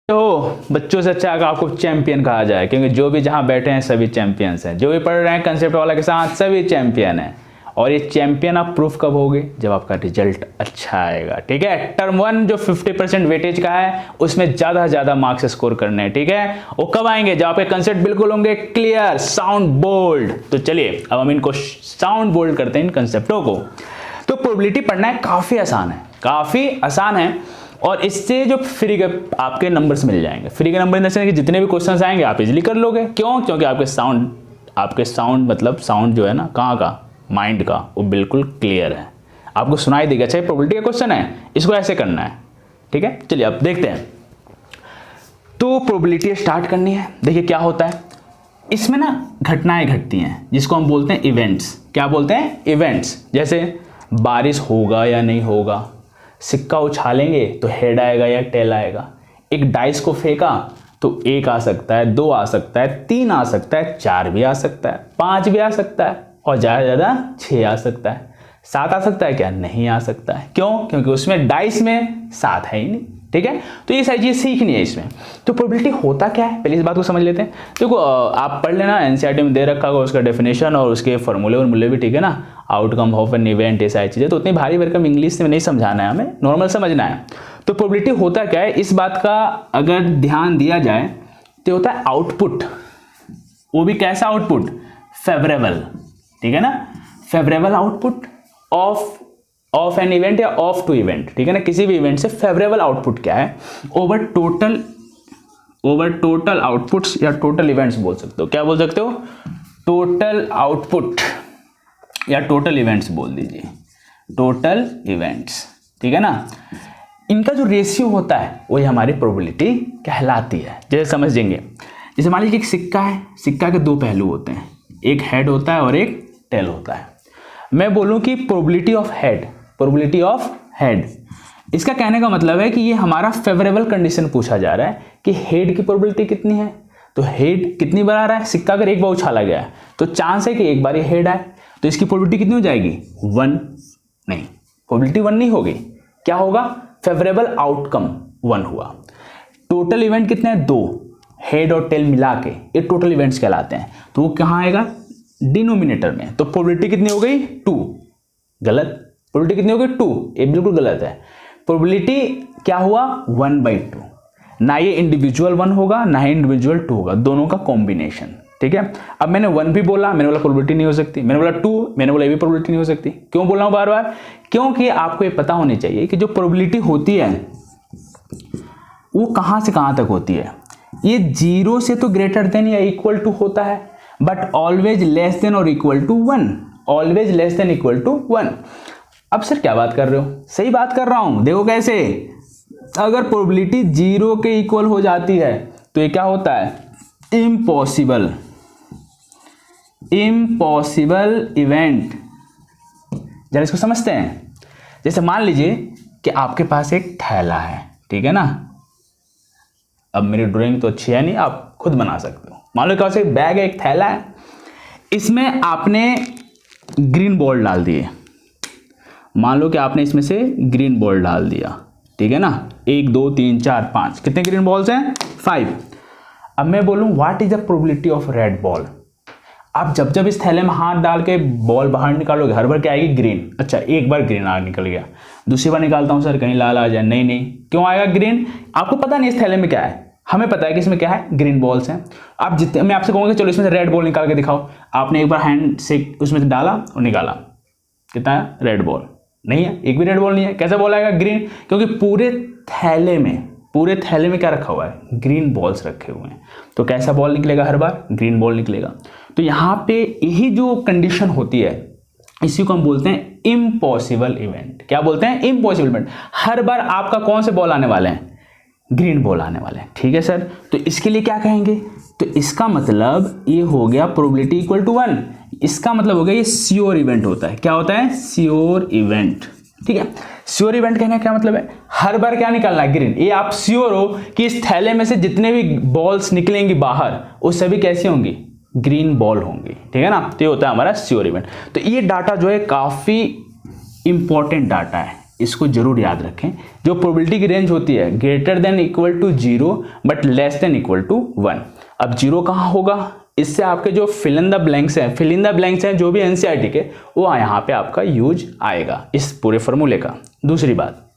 हो बच्चों से अच्छा अगर आपको चैंपियन कहा जाए, क्योंकि जो भी जहां बैठे हैं सभी चैंपियंस हैं, जो भी पढ़ रहे हैं कंसेप्ट वाला के साथ सभी चैंपियन हैं। और ये चैंपियन आप प्रूफ कब होगे? जब आपका रिजल्ट अच्छा आएगा। ठीक है, टर्म 1 जो 50% वेटेज का है उसमें ज्यादा से ज्यादा मार्क्स स्कोर करने हैं। ठीक है, वो कब आएंगे? जब आपके कंसेप्ट बिल्कुल होंगे क्लियर, साउंड, बोल्ड। तो चलिए अब हम इनको साउंड बोल्ड करते हैं इन कंसेप्टों को। तो प्रोबेबिलिटी पढ़ना है, काफी आसान है, काफी आसान है। और इससे जो फ्री के आपके नंबर्स मिल जाएंगे। फ्री के नंबर इन द सेंस कि जितने भी क्वेश्चंस आएंगे आप इजीली कर लोगे। क्यों? क्योंकि आपके साउंड मतलब साउंड जो है ना, कहाँ का, माइंड का, वो बिल्कुल क्लियर है, आपको सुनाई देगा। चाहे प्रोबेबिलिटी का क्वेश्चन है, इसको ऐसे करना है। ठीक है, चलिए अब देखते हैं। तो प्रोबेबिलिटी स्टार्ट करनी है। देखिए क्या होता है इसमें ना, घटनाएं घटती हैं जिसको हम बोलते हैं इवेंट्स। क्या बोलते हैं? इवेंट्स। जैसे बारिश होगा या नहीं होगा, सिक्का उछालेंगे तो हेड आएगा या टेल आएगा, एक डाइस को फेंका तो 1 आ सकता है, 2 आ सकता है, 3 आ सकता है, 4 भी आ सकता है, 5 भी आ सकता है, और ज़्यादा से ज़्यादा 6 आ सकता है। 7 आ सकता है क्या? नहीं आ सकता है। क्यों? क्योंकि उसमें डाइस में 7 है ही नहीं। ठीक है, तो ये सारी चीज़ सीखनी है इसमें। तो प्रोबेबिलिटी होता क्या है, पहले इस बात को समझ लेते हैं। देखो आप पढ़ लेना, एनसीईआरटी में दे रखा होगा उसका डेफिनेशन और उसके फॉर्मूले और मूल्य भी। ठीक है ना, आउटकम ऑफ एन इवेंट, ये सारी चीज़ें। तो उतनी भारी भरकम इंग्लिश में नहीं समझाना है हमें, नॉर्मल समझना है। तो प्रोबेबिलिटी होता क्या है, इस बात का अगर ध्यान दिया जाए तो होता है आउटपुट। वो भी कैसा आउटपुट? फेवरेबल। ठीक है ना, favourable output of an event या ऑफ टू इवेंट। ठीक है ना, किसी भी इवेंट से फेवरेबल आउटपुट क्या है? ओवर टोटल आउटपुट्स या टोटल इवेंट्स बोल सकते हो। क्या बोल सकते हो? टोटल आउटपुट या टोटल इवेंट्स बोल दीजिए, टोटल इवेंट्स। ठीक है ना, इनका जो रेशियो होता है वही हमारी प्रोबेबिलिटी कहलाती है। जैसे समझेंगे, जैसे मान लीजिए एक सिक्का है, सिक्का के 2 पहलू होते हैं, एक हेड होता है और एक टेल होता है। मैं बोलूं कि प्रोबेबिलिटी ऑफ हेड, इसका कहने का मतलब है कि ये हमारा फेवरेबल कंडीशन पूछा जा रहा है कि हेड की प्रोबेबिलिटी कितनी है। तो हेड कितनी बार आ रहा है? सिक्का अगर एक बार उछाला गया है तो चांस है कि एक बार ये हेड आए, तो इसकी प्रोबेबिलिटी कितनी हो जाएगी? 1। नहीं, प्रोबेबिलिटी 1 नहीं होगी। क्या होगा? फेवरेबल आउटकम 1 हुआ। टोटल इवेंट कितने हैं? 2, हेड और टेल मिला के ये टोटल इवेंट्स कहलाते हैं। तो वो कहाँ आएगा? डिनोमिनेटर में। तो प्रोबेबिलिटी कितनी हो गई? 2। गलत। प्रोबेबिलिटी कितनी हो गई? 2। ये बिल्कुल गलत है। प्रोबेबिलिटी क्या हुआ? 1/2। ना ये इंडिविजुअल 1 होगा ना ही इंडिविजुअल 2 होगा, दोनों का कॉम्बिनेशन। ठीक है, अब मैंने 1 भी बोला, मैंने बोला प्रोबेबिलिटी नहीं हो सकती, मैंने बोला 2, मैंने बोला ये भी प्रोबेबिलिटी नहीं हो सकती। क्यों बोल रहा हूं बार बार? क्योंकि आपको ये पता होनी चाहिए कि जो प्रोबेबिलिटी होती है वो कहां से कहां तक होती है। ये 0 से तो ग्रेटर देन या इक्वल टू होता है, बट ऑलवेज लेस देन और equal to 1। Always less than equal to 1। अब सर क्या बात कर रहे हो? सही बात कर रहा हूं। देखो कैसे, अगर प्रोबेबिलिटी 0 के इक्वल हो जाती है तो ये क्या होता है? Impossible event. जरा इसको समझते हैं। जैसे मान लीजिए कि आपके पास एक थैला है, ठीक है ना। अब मेरी ड्राइंग तो अच्छी है नहीं, आप खुद बना सकते हो। मान लो क्या एक बैग है, एक थैला है, इसमें आपने ग्रीन बॉल डाल दिए। मान लो कि आपने इसमें से ग्रीन बॉल डाल दिया, ठीक है ना। 1 2 3 4 5, कितने ग्रीन बॉल्स हैं? 5। अब मैं बोलूं what is the probability of red ball. आप जब जब इस थैले में हाथ डाल के बॉल बाहर निकालोगे, हर बार क्या आएगी? ग्रीन। अच्छा, एक बार ग्रीन आ निकल गया, दूसरी बार निकालता हूं सर कहीं लाल आ जाए। नहीं नहीं, क्यों आएगा ग्रीन? आपको पता नहीं इस थैले में क्या है, हमें पता है कि इसमें क्या है, ग्रीन बॉल्स हैं। आप जितने, मैं आपसे कहूंगा चलो इसमें से रेड बॉल निकाल के दिखाओ। आपने एक बार हैंड से उसमें से डाला और निकाला, कितना है? रेड बॉल नहीं है, एक भी रेड बॉल नहीं है। कैसे बॉल आएगा? ग्रीन। क्योंकि पूरे थैले में क्या रखा हुआ है? ग्रीन बॉल्स रखे हुए हैं। तो कैसा बॉल निकलेगा? हर बार ग्रीन बॉल निकलेगा। तो यहाँ पे यही जो कंडीशन होती है, इसी को हम बोलते हैं इम्पॉसिबल इवेंट। क्या बोलते हैं? Impossible event. हर बार आपका कौन से बॉल आने वाले हैं? ग्रीन बॉल आने वाले हैं। ठीक है सर, तो इसके लिए क्या कहेंगे? तो इसका मतलब ये हो गया प्रोबेबिलिटी इक्वल टू 1। इसका मतलब हो गया ये श्योर इवेंट होता है। क्या होता है? Sure event. ठीक है, श्योर इवेंट कहने का क्या मतलब है? हर बार क्या निकलना है? ग्रीन। ये आप श्योर हो कि इस थैले में से जितने भी बॉल्स निकलेंगी बाहर, वो सभी कैसी होंगी? ग्रीन बॉल होंगी। ठीक है ना, तो ये होता है हमारा श्योर इवेंट। तो ये डाटा जो है काफी इंपॉर्टेंट डाटा है। इसको जरूर याद रखें, जो प्रोबेबिलिटी की रेंज होती है greater than equal to 0 but less than equal to 1। अब 0 कहाँ होगा, इससे आपके जो फिल इन द ब्लैंक्स हैं जो भी एनसीईआरटी के, वो यहाँ पे आपका यूज आएगा इस पूरे फॉर्मूले का। दूसरी बात,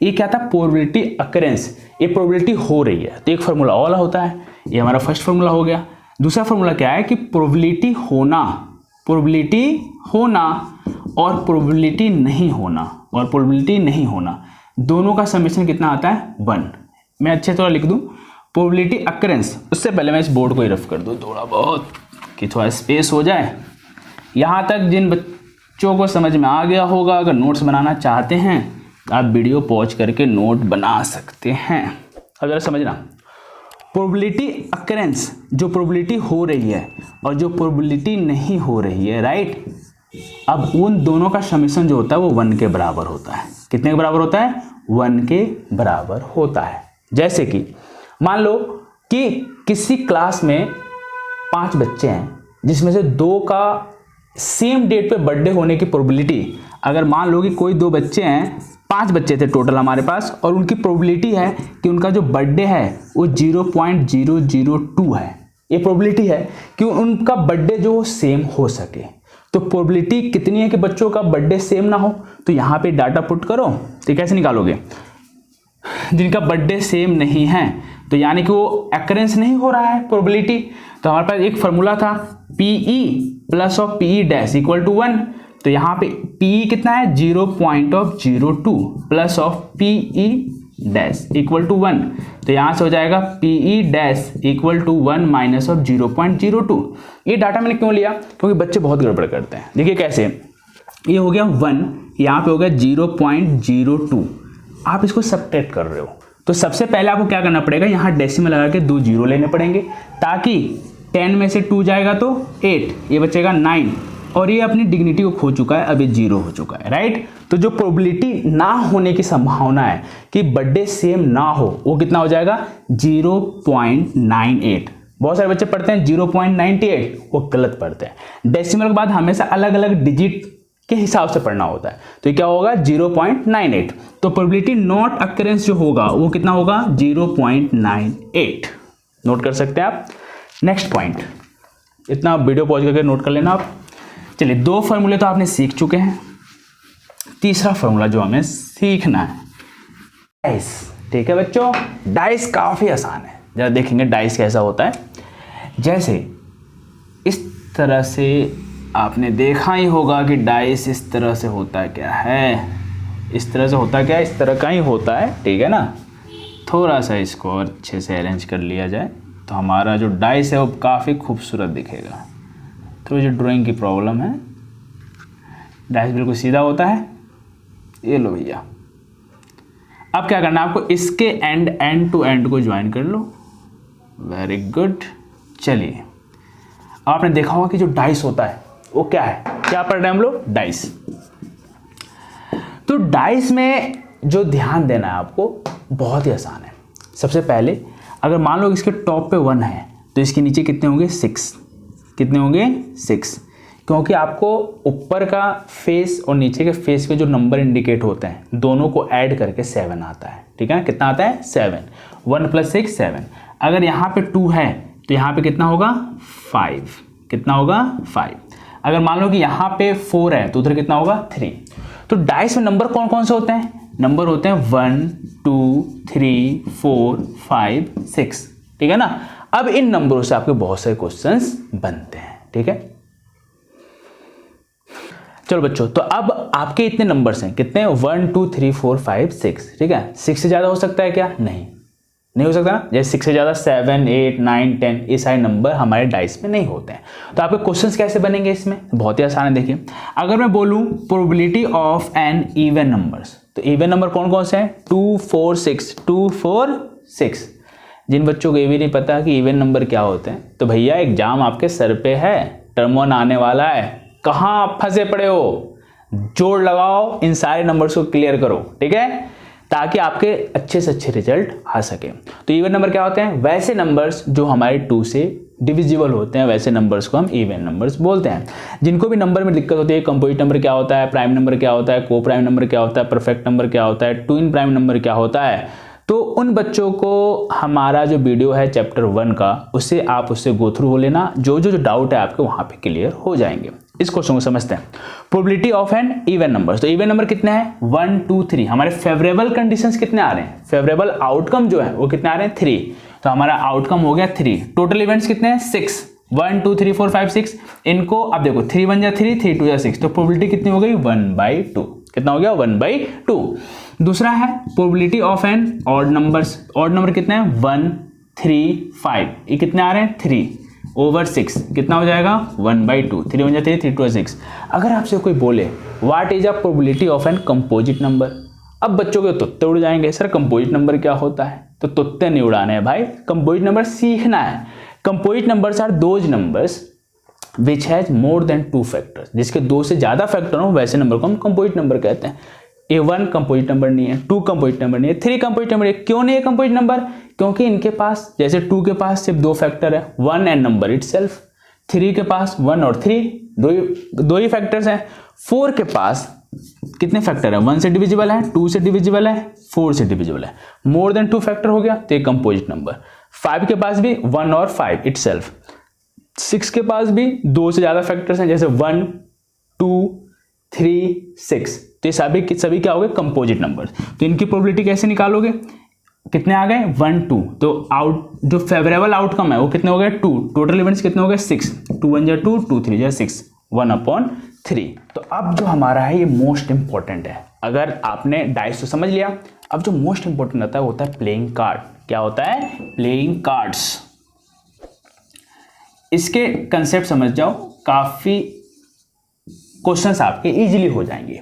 ये क्या था, प्रोबेबिलिटी अकरेंस, ये प्रोबेबिलिटी हो रही है, तो एक फार्मूला वाला होता है, ये हमारा फर्स्ट फार्मूला हो गया। दूसरा फार्मूला क्या है कि प्रोबेबिलिटी होना और प्रोबेबिलिटी नहीं होना दोनों का समेशन कितना आता है, 1। मैं अच्छे थोड़ा लिख दूं, प्रोबेबिलिटी अकरेंस, उससे पहले मैं इस बोर्ड को ही रफ कर दूं थोड़ा बहुत कि थोड़ा स्पेस हो जाए। यहाँ तक जिन बच्चों को समझ में आ गया होगा, अगर नोट्स बनाना चाहते हैं आप वीडियो पॉज करके नोट बना सकते हैं। अब जरा समझना, प्रोबेबिलिटी अकरेंस, जो प्रोबेबिलिटी हो रही है और जो प्रोबेबिलिटी नहीं हो रही है, राइट। अब उन दोनों का समेशन जो होता है वो 1 के बराबर होता है। कितने के बराबर होता है, 1 के बराबर होता है। जैसे कि मान लो कि किसी क्लास में 5 बच्चे हैं, जिसमें से 2 का सेम डेट पे बर्थडे होने की प्रोबेबिलिटी, अगर मान लो कि कोई 2 बच्चे हैं, 5 बच्चे थे टोटल हमारे पास, और उनकी प्रोबेबिलिटी है कि उनका जो बर्थडे है वो 0.002 है। ये प्रोबेबिलिटी है कि उनका बर्थडे जो सेम हो सके। तो प्रोबेबिलिटी कितनी है कि बच्चों का बर्थडे सेम ना हो, तो यहाँ पे डाटा पुट करो, तो कैसे निकालोगे, जिनका बर्थडे सेम नहीं है तो यानी कि वो अकरेंस नहीं हो रहा है प्रोबेबिलिटी। तो हमारे पास एक फॉर्मूला था PE plus of PE dash equal to 1, तो यहाँ पे PE कितना है, 0.02 plus of PE dash equal to 1, तो यहाँ से हो जाएगा PE dash equal to 1 minus of 0.02। ये डाटा मैंने क्यों लिया, क्योंकि बच्चे बहुत गड़बड़ करते हैं। देखिए कैसे, ये हो गया 1, यहाँ पे हो गया 0.02, आप इसको सबट्रैक्ट कर रहे हो, तो सबसे पहले आपको क्या करना पड़ेगा, यहाँ डेसिमल लगा के 2 जीरो लेने पड़ेंगे, ताकि 10 में से 2 जाएगा तो 8, ये बचेगा 9, और ये अपनी डिग्निटी को खो चुका है, अभी 0 हो चुका है, राइट। तो जो प्रोबेबिलिटी ना होने की संभावना है कि बर्थडे सेम ना हो, वो कितना हो जाएगा, 0.98। बहुत सारे बच्चे पढ़ते हैं 0.98, वो गलत पढ़ते हैं। डेसिमल के बाद हमेशा अलग अलग डिजिट के हिसाब से पढ़ना होता है, तो ये क्या होगा, 0.98। तो प्रोबेबिलिटी नॉट अकरेंस जो होगा वो कितना होगा, 0.98। नोट कर सकते हैं आप। नेक्स्ट पॉइंट, इतना वीडियो पॉज करके नोट कर लेना आप। चलिए, 2 फार्मूले तो आपने सीख चुके हैं, तीसरा फार्मूला जो हमें सीखना है, डाइस। ठीक है बच्चों, डाइस काफी आसान है, जरा देखेंगे डाइस कैसा होता है। जैसे इस तरह से आपने देखा ही होगा कि डाइस इस तरह से होता क्या है, इस तरह से होता क्या है, इस तरह का ही होता है, ठीक है ना। थोड़ा सा इसको और अच्छे से अरेंज कर लिया जाए तो हमारा जो डाइस है वो काफ़ी खूबसूरत दिखेगा। थोड़ी जो ड्राइंग की प्रॉब्लम है, डाइस बिल्कुल सीधा होता है। ये लो भैया, अब क्या करना है आपको, इसके एंड टू एंड को ज्वाइन कर लो, वेरी गुड। चलिए, आपने देखा होगा कि जो डाइस होता है वो क्या है, क्या पढ़ रहे हैं हम लोग, डाइस। तो डाइस में जो ध्यान देना है आपको बहुत ही आसान है। सबसे पहले अगर मान लो इसके टॉप पे 1 है तो इसके नीचे कितने होंगे, 6। कितने होंगे, 6, क्योंकि आपको ऊपर का फेस और नीचे के फेस के जो नंबर इंडिकेट होते हैं दोनों को ऐड करके 7 आता है, ठीक है ना। कितना आता है, 7। 1 + 6 7। अगर यहाँ पे 2 है तो यहाँ पे कितना होगा, 5। कितना होगा, 5। अगर मान लो कि यहाँ पे 4 है तो उधर कितना होगा, 3। तो डाइस में नंबर कौन कौन से होते हैं, नंबर होते हैं 1 2 3 4 5 6, ठीक है ना। अब इन नंबरों से आपके बहुत सारे क्वेश्चंस बनते हैं, ठीक है। चलो बच्चों, तो अब आपके इतने नंबर्स हैं, कितने, 1 2 3 4 5 6, ठीक है। 6 से ज़्यादा हो सकता है क्या, नहीं हो सकता ना। जैसे 6 से ज़्यादा 7 8 9 10, ये सारे नंबर हमारे डाइस में नहीं होते हैं। तो आपके क्वेश्चंस कैसे बनेंगे इसमें, बहुत ही आसान है। देखिए, अगर मैं बोलूँ probability of an even numbers, तो इवन नंबर कौन कौन से हैं, 2 4 6, 2 4 6। जिन बच्चों को ये भी नहीं पता कि इवन नंबर क्या होते हैं, तो भैया एग्जाम आपके सर पे है, टर्म 1 आने वाला है, कहाँ फंसे पड़े हो, जोड़ लगाओ, इन सारे नंबर्स को क्लियर करो, ठीक है। ताकि आपके अच्छे से अच्छे रिजल्ट आ सके। तो इवन नंबर क्या होते हैं? वैसे नंबर्स जो हमारे 2 से डिविजिबल होते हैं, वैसे नंबर्स को हम इवन नंबर्स बोलते हैं। जिनको भी नंबर में दिक्कत होती है, कंपोजिट नंबर क्या होता है, प्राइम नंबर क्या होता है, को प्राइम नंबर क्या होता है, परफेक्ट नंबर क्या होता है, ट्विन प्राइम नंबर क्या होता है, तो उन बच्चों को हमारा जो वीडियो है चैप्टर 1 का, उससे आप उससे गो थ्रू हो लेना। जो डाउट है आपके वहाँ पे क्लियर हो जाएंगे। इस क्वेश्चन को समझते हैं। Probability of an even number. तो इवन नंबर कितने हैं? 1 2 3। हमारे फेवरेबल कंडीशंस कितने आ रहे हैं? फेवरेबल आउटकम जो है वो कितने आ रहे हैं? 3। तो हमारा आउटकम हो गया 3। टोटल इवेंट्स कितने हैं? 6। 1 2 3 4 5 6। इनको अब देखो 3 1 जा 3, 3 2 जा 6। तो प्रोबेबिलिटी कितनी हो गई? 1/2। कितना हो गया? 1/2। दूसरा है probability of an odd numbers. Odd number कितने हैं? 1 3 5। ये कितने आ रहे हैं? 3/6। कितना हो जाएगा? 1/2। 3 1 जा 3, 3 2 जा 6। अगर आपसे कोई बोले what is a probability of an composite number, अब बच्चों के तुत्ते उड़ जाएंगे, सर कंपोजिट नंबर क्या होता है? तो तुत्ते नहीं उड़ाने हैं भाई, कंपोजिट नंबर सीखना है। Composite numbers are those numbers which has more than 2 factors. जिसके 2 से ज्यादा फैक्टर हो वैसे नंबर को हम कंपोजिट नंबर कहते हैं। A1 कंपोजिट नंबर नहीं है, 2 कंपोजिट नंबर नहीं है, 3 कंपोजिट नंबर है। क्यों नहीं है कंपोजिट नंबर? क्योंकि इनके पास, जैसे 2 के पास सिर्फ 2 फैक्टर है, 1 एंड नंबर इटसेल्फ। 3 के पास 1 और 3 दो ही फैक्टर्स हैं। 4 के पास कितने फैक्टर है? 1 से डिविजिबल है, 2 से डिविजिबल है, 4 से डिविजिबल है। मोर देन 2 फैक्टर हो गया तो ये कंपोजिट नंबर। 5 के पास भी 1 और 5 इटसेल्फ। 6 के पास भी 2 से ज्यादा फैक्टर्स हैं, जैसे 1 2 3 6। तो ये सभी क्या हो गए? Composite number. तो इनकी प्रोबेबिलिटी कैसे निकालोगे? कितने आ गए? 1 2। तो जो फेवरेबल आउटकम है वो कितने हो गए? 2। टोटल इवेंट्स कितने हो गए? 6। 2 1 जा 2, 2 3 जा 6, 1/3। तो अब जो हमारा है ये मोस्ट इंपॉर्टेंट है। अगर आपने डाइस तो समझ लिया, अब जो मोस्ट इंपॉर्टेंट होता है वो होता है प्लेइंग कार्ड। क्या होता है? Playing cards. इसके कंसेप्ट समझ जाओ, काफी क्वेश्चंस आपके इजीली हो जाएंगे।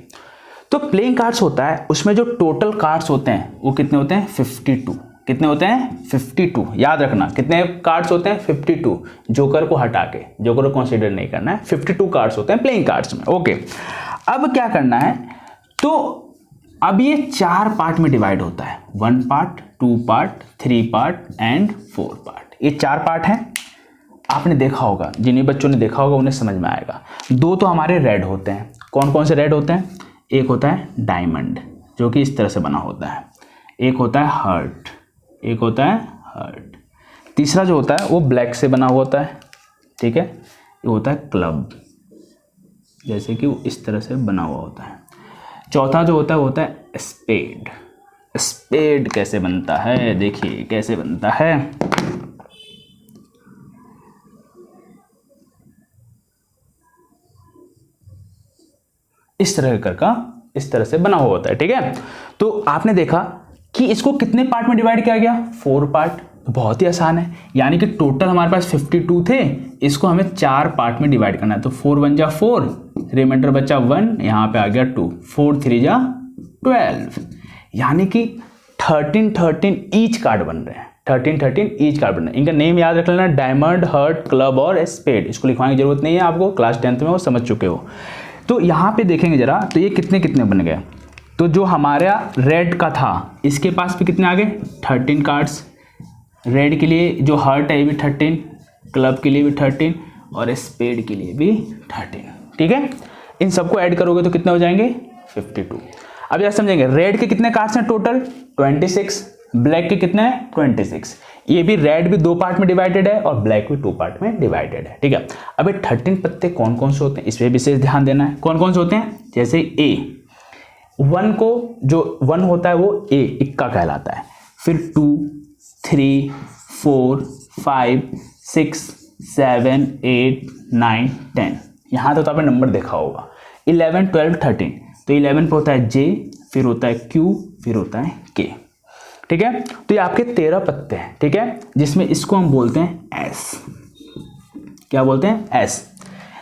तो प्लेइंग कार्ड्स होता है, उसमें जो टोटल कार्ड्स होते हैं वो कितने होते हैं? 52। कितने होते हैं? 52। याद रखना कितने कार्ड्स होते हैं? 52। जोकर को हटा के, जोकर को कंसीडर नहीं करना है। 52 कार्ड्स होते हैं प्लेइंग कार्ड्स में। ओके, अब क्या करना है? तो अब ये 4 पार्ट में डिवाइड होता है। 1 part, 2 part, 3 part and 4 part. ये 4 पार्ट हैं। आपने देखा होगा, जिन्हीं बच्चों ने देखा होगा उन्हें समझ में आएगा। 2 तो हमारे रेड होते हैं। कौन कौन से रेड होते हैं? एक होता है डायमंड जो कि इस तरह से बना होता है, एक होता है हार्ट, एक होता है हार्ट। तीसरा जो होता है वो ब्लैक से बना हुआ होता है, ठीक है, ये होता है क्लब, जैसे कि वो इस तरह से बना हुआ होता है। चौथा जो होता है वो होता है स्पेड। स्पेड कैसे बनता है? देखिए कैसे बनता है। इस तरह का इस तरह से बना हुआ होता है, ठीक है। तो आपने देखा कि इसको कितने पार्ट में डिवाइड किया गया? 4 पार्ट। तो बहुत ही आसान है, यानी कि टोटल हमारे पास 52 थे, इसको हमें 4 पार्ट में डिवाइड करना है। तो 4 1 जा 4, रिमाइंडर बचा 1, यहाँ पे आ गया 2, 4 3 जा 12, यानी कि 13 ईच कार्ड बन रहे हैं। 13 ईच कार्ड बन रहे हैं। इनका नेम याद रख लेना, डायमंड, हार्ट, क्लब और स्पेड। इसको लिखवाने की जरूरत नहीं है आपको, क्लास 10th में वो समझ चुके हो। तो यहाँ पे देखेंगे जरा, तो ये कितने कितने बन गए। तो जो हमारा रेड का था इसके पास भी कितने आ गए? 13 कार्ड्स। रेड के लिए जो हार्ट है ये भी 13, क्लब के लिए भी 13 और स्पेड के लिए भी 13, ठीक है। इन सबको ऐड करोगे तो कितने हो जाएंगे? 52। अब जरा समझेंगे, रेड के कितने कार्ड्स हैं टोटल? 26। ब्लैक के कितने हैं? 26। ये भी रेड भी 2 पार्ट में डिवाइडेड है और ब्लैक भी 2 पार्ट में डिवाइडेड है, ठीक है। अब ये 13 पत्ते कौन कौन से होते हैं इस पर विशेष ध्यान देना है। कौन कौन से होते हैं? जैसे ए 1 को, जो 1 होता है वो ए इक्का कहलाता है। फिर 2 3 4 5 6 7 8 9 10, यहाँ तक तो आपने नंबर देखा होगा। 11 12 13, तो 11 पे होता है जे, फिर होता है क्यू, फिर होता है के, ठीक है। तो ये आपके 13 पत्ते हैं, ठीक है, जिसमें इसको हम बोलते हैं एस। क्या बोलते हैं? एस।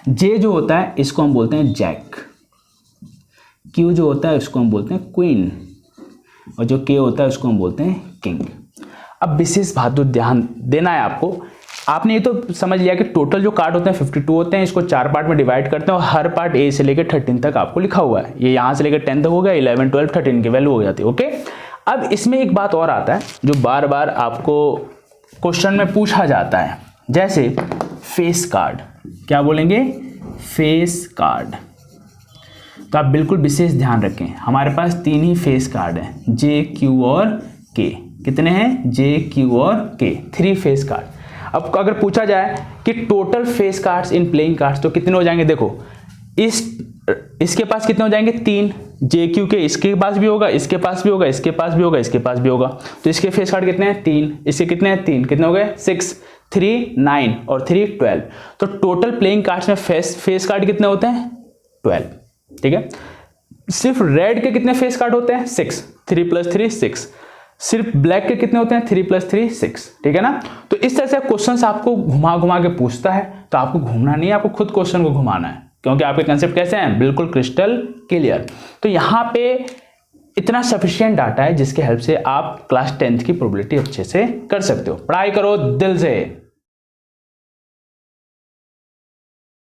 जे जो होता है इसको हम बोलते हैं जैक। क्यू जो होता है उसको हम बोलते हैं क्वीन, और जो के होता है उसको हम बोलते हैं किंग। अब विशेष बात तो ध्यान देना है आपको। आपने ये तो समझ लिया कि टोटल जो कार्ड होते हैं 52 होते हैं, इसको 4 पार्ट में डिवाइड करते हैं और हर पार्ट ए से लेकर 13 तक आपको लिखा हुआ है। ये यहाँ से लेकर 10 तक हो गया, 11 12 13 की वैल्यू हो जाती है, ओके। अब इसमें एक बात और आता है जो बार बार आपको क्वेश्चन में पूछा जाता है, जैसे फेस कार्ड। क्या बोलेंगे? Face card. तो आप बिल्कुल विशेष ध्यान रखें, हमारे पास 3 ही फेस कार्ड हैं, जे, क्यू और के। कितने हैं? जे, क्यू और के, 3 फेस कार्ड। अब अगर पूछा जाए कि total face cards in playing cards तो कितने हो जाएंगे? देखो इसके पास कितने हो जाएंगे? 3। जे, क्यू के इसके पास भी होगा, इसके पास भी होगा, इसके पास भी होगा, इसके पास भी होगा। तो इसके फेस कार्ड कितने हैं? 3। इसके कितने हैं? 3। कितने हो गए? 6, 3, 9 और 3, 12। तो टोटल प्लेइंग कार्ड्स में फेस कार्ड कितने होते हैं? 12। ठीक है। सिर्फ रेड के कितने फेस कार्ड होते हैं? 6। 3 + 3 6। सिर्फ ब्लैक के कितने होते हैं? 3 + 3 6। ठीक है ना। तो इस तरह से क्वेश्चन आपको घुमा घुमा के पूछता है, तो आपको घूमना नहीं है, आपको खुद क्वेश्चन को घुमाना है, क्योंकि आपके कंसेप्ट कैसे हैं? बिल्कुल क्रिस्टल क्लियर। तो यहाँ पे इतना सफिशिएंट डाटा है जिसके हेल्प से आप क्लास 10th की प्रोबेबिलिटी अच्छे से कर सकते हो। पढ़ाई करो दिल से।